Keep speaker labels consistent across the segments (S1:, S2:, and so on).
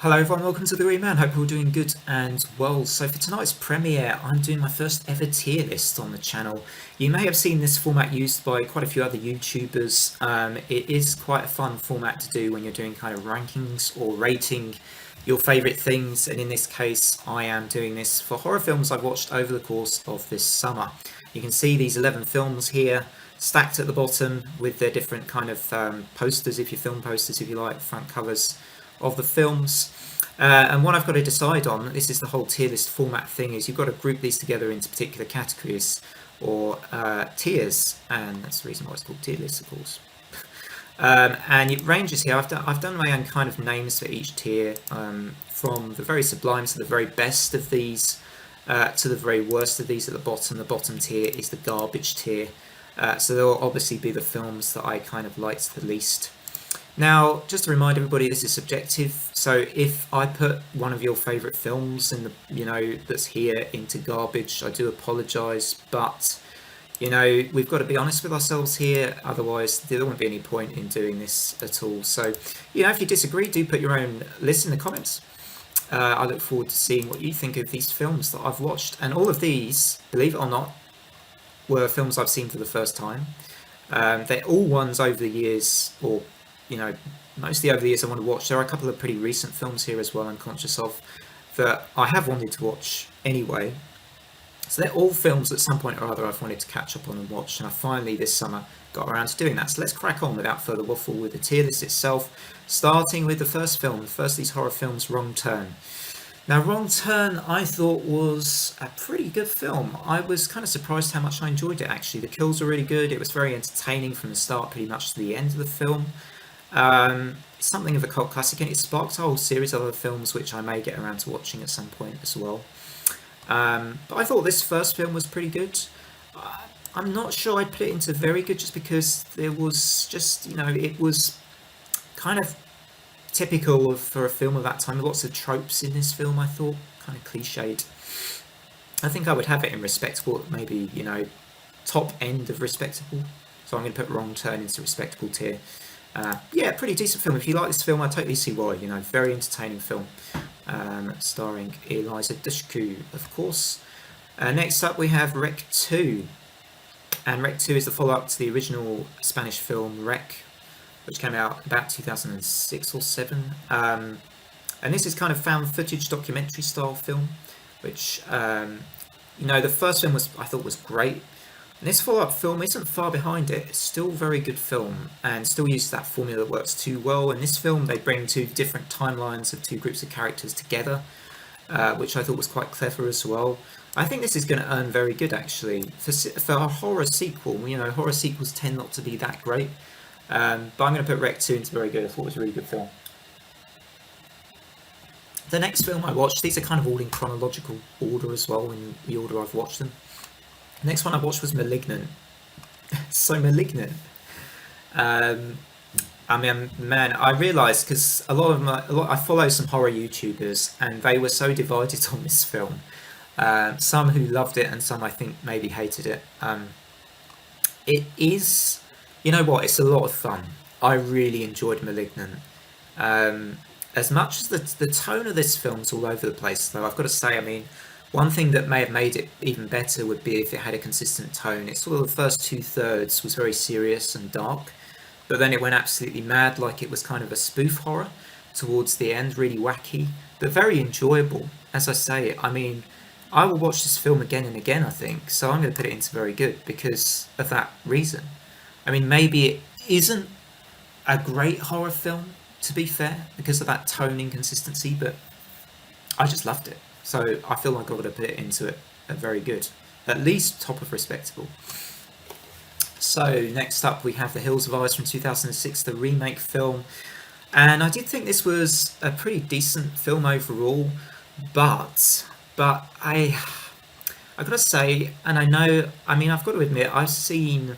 S1: Hello everyone, welcome to the Green Man. Hope you're all doing good and well. So for tonight's premiere, I'm doing my first ever tier list on the channel. You may have seen this format used by quite a few other YouTubers. It is quite a fun format to do when you're doing kind of rankings or rating your favourite things. And in this case, I am doing this for horror films I've watched over the course of this summer. You can see these 11 films here stacked at the bottom with their different kind of posters, if you film posters, if you like, front covers of the films. And what I've got to decide on, this is the whole tier list format thing, is you've got to group these together into particular categories or tiers, and that's the reason why it's called tier lists, of course. And it ranges here. I've done my own kind of names for each tier, from the very sublime to the very best of these, to the very worst of these at the bottom. The bottom tier is the garbage tier. So there will obviously be the films that I kind of liked the least. Now, just to remind everybody, this is subjective. So if I put one of your favourite films in the, that's here into garbage, I do apologise. But, we've got to be honest with ourselves here. Otherwise, there won't be any point in doing this at all. So, if you disagree, do put your own list in the comments. I look forward to seeing what you think of these films that I've watched. And all of these, believe it or not, were films I've seen for the first time. They're all ones over the years, or mostly over the years I want to watch. There are a couple of pretty recent films here as well I'm conscious of that I have wanted to watch anyway. So they're all films at some point or other I've wanted to catch up on and watch, and I finally this summer got around to doing that. So let's crack on without further waffle with the tier list itself, starting with the first film, the first of these horror films, Wrong Turn. Now, Wrong Turn, I thought was a pretty good film. I was kind of surprised how much I enjoyed it, actually. The kills were really good. It was very entertaining from the start pretty much to the end of the film. Something of a cult classic, and it sparked a whole series of other films which I may get around to watching at some point as well. But I thought this first film was pretty good. I'm not sure I'd put it into very good just because there was just, it was kind of typical for a film of that time. Lots of tropes in this film, I thought, kind of cliched. I think I would have it in respectable, maybe, top end of respectable. So I'm going to put Wrong Turn into respectable tier. Yeah, pretty decent film. If you like this film, I totally see why. Very entertaining film, starring Eliza Dushku, of course. Next up, we have Rec 2, and Rec 2 is the follow-up to the original Spanish film Rec, which came out about 2006 or 7. And this is kind of found footage documentary style film, which the first film I thought was great. And this follow-up film isn't far behind it. It's still a very good film and still uses that formula that works too well. In this film, they bring two different timelines of two groups of characters together, which I thought was quite clever as well. I think this is going to earn very good, actually. For a horror sequel, horror sequels tend not to be that great. But I'm going to put Rec 2 into very good. I thought it was a really good film. The next film I watched, these are kind of all in chronological order as well, in the order I've watched them. The next one I watched was Malignant. So Malignant. Man, I realised because I follow some horror YouTubers, and they were so divided on this film. Some who loved it, and some I think maybe hated it. It is, it's a lot of fun. I really enjoyed Malignant. As much as the tone of this film's all over the place, though, I've got to say, one thing that may have made it even better would be if it had a consistent tone. It's sort of the first 2/3 was very serious and dark, but then it went absolutely mad, like it was kind of a spoof horror towards the end, really wacky, but very enjoyable. As I say, I will watch this film again and again, I think, so I'm going to put it into very good because of that reason. Maybe it isn't a great horror film, to be fair, because of that tone inconsistency, but I just loved it. So I feel like I've got to put it into a very good, at least top of respectable. So next up we have The Hills of Eyes from 2006, the remake film. And I did think this was a pretty decent film overall, but I gotta say, and I've got to admit, I've seen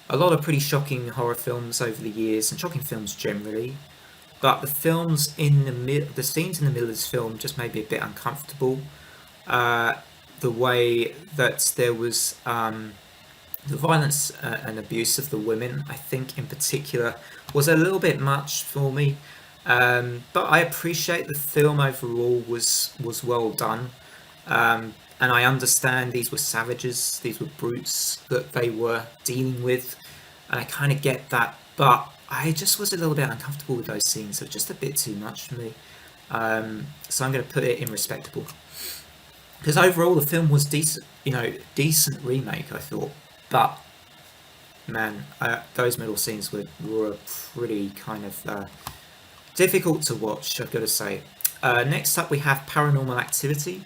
S1: a lot of pretty shocking horror films over the years, and shocking films generally. But the films the scenes in the middle of this film just made me a bit uncomfortable. The way that there was the violence and abuse of the women, I think in particular, was a little bit much for me. But I appreciate the film overall was well done. And I understand these were savages, these were brutes that they were dealing with, and I kind of get that. But I just was a little bit uncomfortable with those scenes. They were just a bit too much for me. So I'm going to put it in respectable. Because overall the film was decent, decent remake, I thought. But man, those middle scenes were pretty kind of difficult to watch, I've got to say. Next up, we have Paranormal Activity,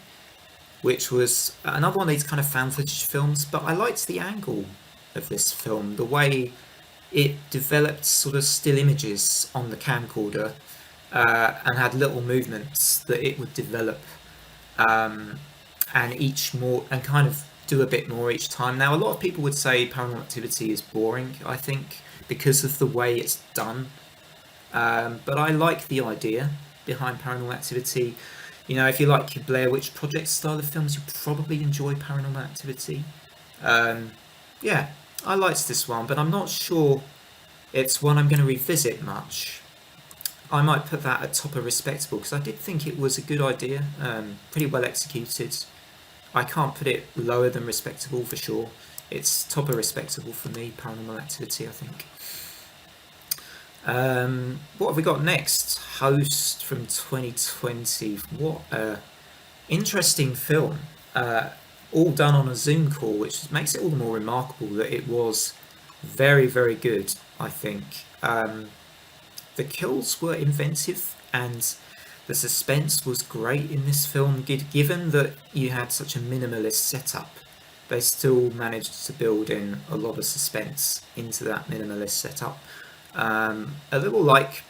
S1: which was another one of these kind of found footage films, but I liked the angle of this film, the way it developed sort of still images on the camcorder and had little movements that it would develop um, and each more and kind of do a bit more each time. Now, a lot of people would say Paranormal Activity is boring, I think, because of the way it's done. But I like the idea behind Paranormal Activity. If you like your Blair Witch Project style of films, you probably enjoy Paranormal Activity. Yeah, I liked this one, but I'm not sure it's one I'm going to revisit much. I might put that at top of respectable because I did think it was a good idea, pretty well executed. I can't put it lower than respectable for sure. It's top of respectable for me, Paranormal Activity, I think. What have we got next? Host from 2020. What a interesting film. All done on a Zoom call, which makes it all the more remarkable that it was very, very good, I think. The kills were inventive and the suspense was great in this film. Given that you had such a minimalist setup, they still managed to build in a lot of suspense into that minimalist setup. A little like,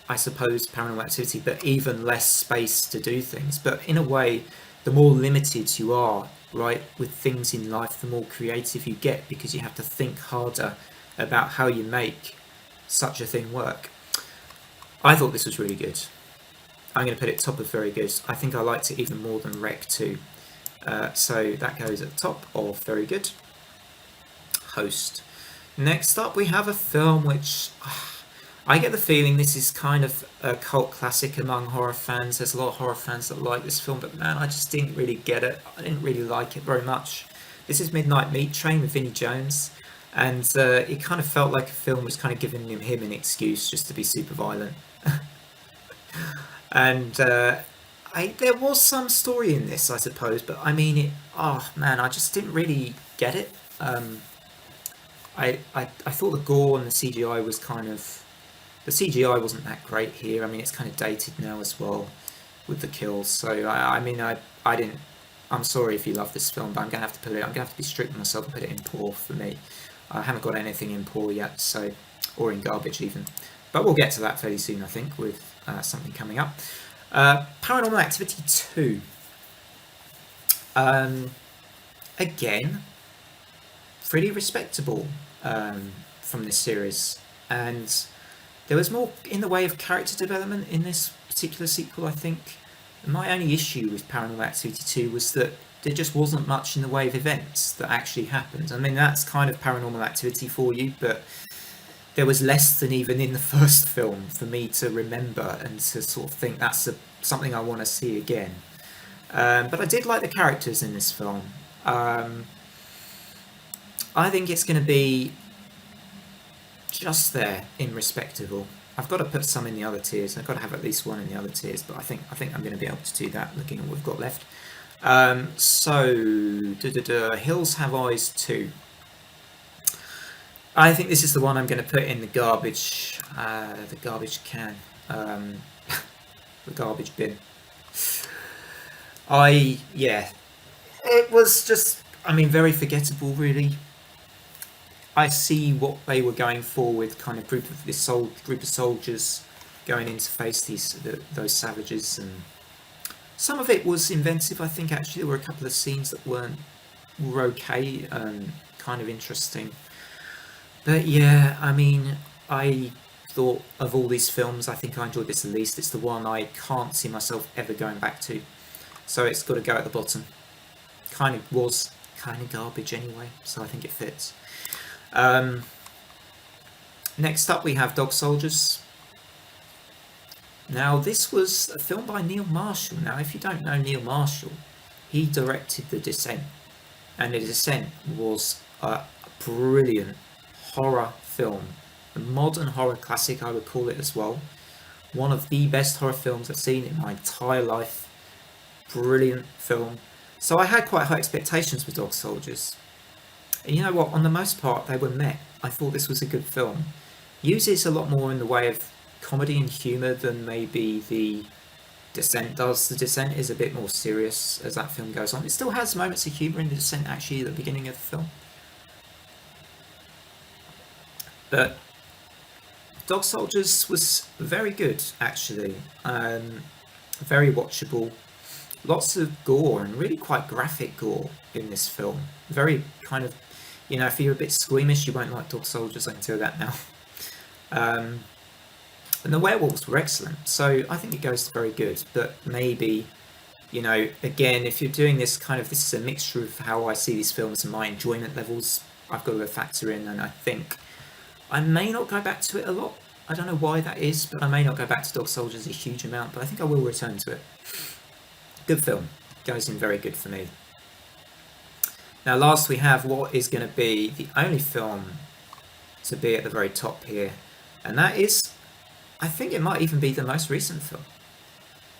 S1: I suppose, Paranormal Activity, but even less space to do things. But in a way, the more limited you are, right, with things in life, the more creative you get because you have to think harder about how you make such a thing work. I thought this was really good. I'm going to put it top of very good. I think I liked it even more than Rec 2. So that goes at the top of very good. Host. Next up, we have a film which I get the feeling this is kind of a cult classic among horror fans. There's a lot of horror fans that like this film, but man, I just didn't really get it. I didn't really like it very much. This is Midnight Meat Train with Vinnie Jones, and it kind of felt like a film was kind of giving him an excuse just to be super violent. And there was some story in this, I suppose, but I mean, oh man, I just didn't really get it. I thought the gore and the CGI was kind of... The CGI wasn't that great here. I mean, it's kind of dated now as well with the kills. So, I didn't... I'm sorry if you love this film, but I'm going to have to put it... I'm going to have to be strict with myself and put it in poor for me. I haven't got anything in poor yet, so... Or in garbage, even. But we'll get to that fairly soon, I think, with something coming up. Paranormal Activity 2. Again, pretty respectable from this series, and there was more in the way of character development in this particular sequel, I think. My only issue with Paranormal Activity 2 was that there just wasn't much in the way of events that actually happened. I mean, that's kind of Paranormal Activity for you, but there was less than even in the first film for me to remember and to sort of think that's something I want to see again. But I did like the characters in this film. I think it's going to be just there in respectable. I've got to put some in the other tiers. I've got to have at least one in the other tiers, but I think I'm going to be able to do that looking at what we've got left. Hills Have Eyes 2. I think this is the one I'm going to put in the garbage can, the garbage bin. It was just, very forgettable, really. I see what they were going for with kind of group of soldiers going in to face those savages, and some of it was inventive. I think actually there were a couple of scenes that were okay, kind of interesting. But yeah, I thought of all these films, I think I enjoyed this the least. It's the one I can't see myself ever going back to, so it's got to go at the bottom. Kind of garbage anyway, so I think it fits. Next up we have Dog Soldiers. Now, this was a film by Neil Marshall. Now, if you don't know Neil Marshall, he directed The Descent, and The Descent was a brilliant horror film, a modern horror classic, I would call it as well. One of the best horror films I've seen in my entire life. Brilliant film. So I had quite high expectations with Dog Soldiers. And you know what? On the most part, they were met. I thought this was a good film. Uses a lot more in the way of comedy and humour than maybe The Descent does. The Descent is a bit more serious as that film goes on. It still has moments of humour in The Descent, actually, at the beginning of the film. But Dog Soldiers was very good, actually. Very watchable. Lots of gore and really quite graphic gore in this film. Very kind of, if you're a bit squeamish, you won't like Dog Soldiers, I can tell you that now. Um, and the werewolves were excellent, so I think it goes very good. But maybe, again, if you're doing this this is a mixture of how I see these films and my enjoyment levels. I've got to factor in, and I think I may not go back to it a lot. I don't know why that is, but I may not go back to Dog Soldiers a huge amount, but I think I will return to it. Good film. Goes in very good for me. Now, last we have what is going to be the only film to be at the very top here, and that is, I think it might even be the most recent film.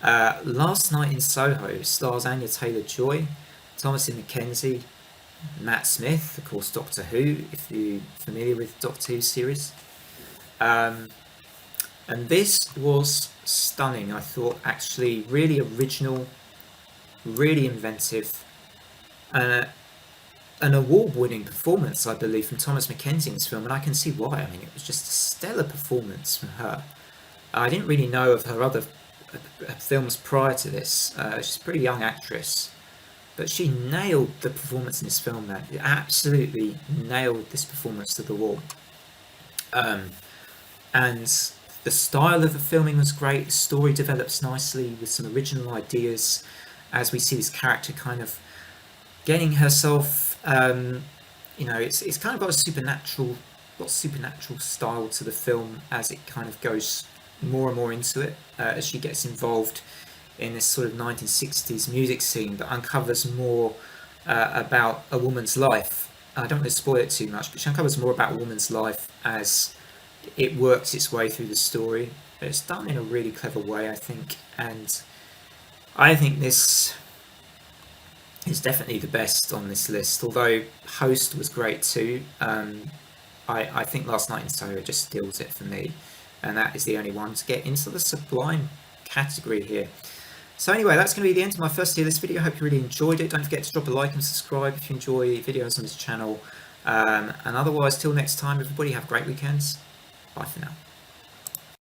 S1: Last Night in Soho stars Anya Taylor-Joy, Thomasin McKenzie, Matt Smith, of course, Doctor Who, if you're familiar with Doctor Who series. And this was stunning, I thought, actually, really original, really inventive, an award-winning performance, I believe, from Thomas McKenzie in this film, and I can see why. I mean, it was just a stellar performance from her. I didn't really know of her other films prior to this. She's a pretty young actress, but she nailed the performance in this film, man. Absolutely nailed this performance to the wall. And the style of the filming was great. The story develops nicely with some original ideas as we see this character kind of getting herself, it's kind of got a supernatural style to the film as it kind of goes more and more into it, as she gets involved in this sort of 1960s music scene that uncovers more about a woman's life. I don't want to spoil it too much, but she uncovers more about a woman's life as it works its way through the story. It's done in a really clever way, I think, and I think this is definitely the best on this list, although Host was great too. I think Last Night in Soho just steals it for me, and that is the only one to get into the Sublime category here. So anyway, that's going to be the end of my first tier list video. I hope you really enjoyed it. Don't forget to drop a like and subscribe if you enjoy videos on this channel. And otherwise, till next time, everybody have great weekends. Bye for now.